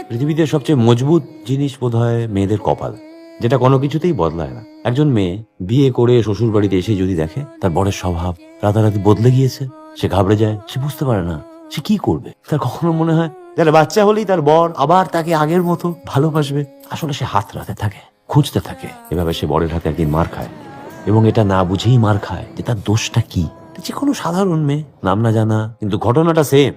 পৃথিবীতে সবচেয়ে মজবুত জিনিস বোধহয় মেয়েদের কপাল, যেটা কোনো কিছুতেই বদলায় না। একজন মেয়ে বিয়ে করে শ্বশুর বাড়িতে এসে যদি দেখে তার বরের স্বভাব রাতারাতি বদলে গিয়েছে, সে ঘাবড়ে যায়, সে বুঝতে পারে না সে কি করবে। তার কখনো মনে হয় যারা বাচ্চা হলেই তার বর আবার তাকে আগের মতো ভালোবাসবে। আসলে সে হাত রাতে থাকে, খুঁজতে থাকে। এভাবে সে বরের হাতে একদিন মার খায়, এবং এটা না বুঝেই মার খায় যে তার দোষটা কি। যে কোনো সাধারণ মেয়ে, নাম না জানা, কিন্তু ঘটনাটা সেম।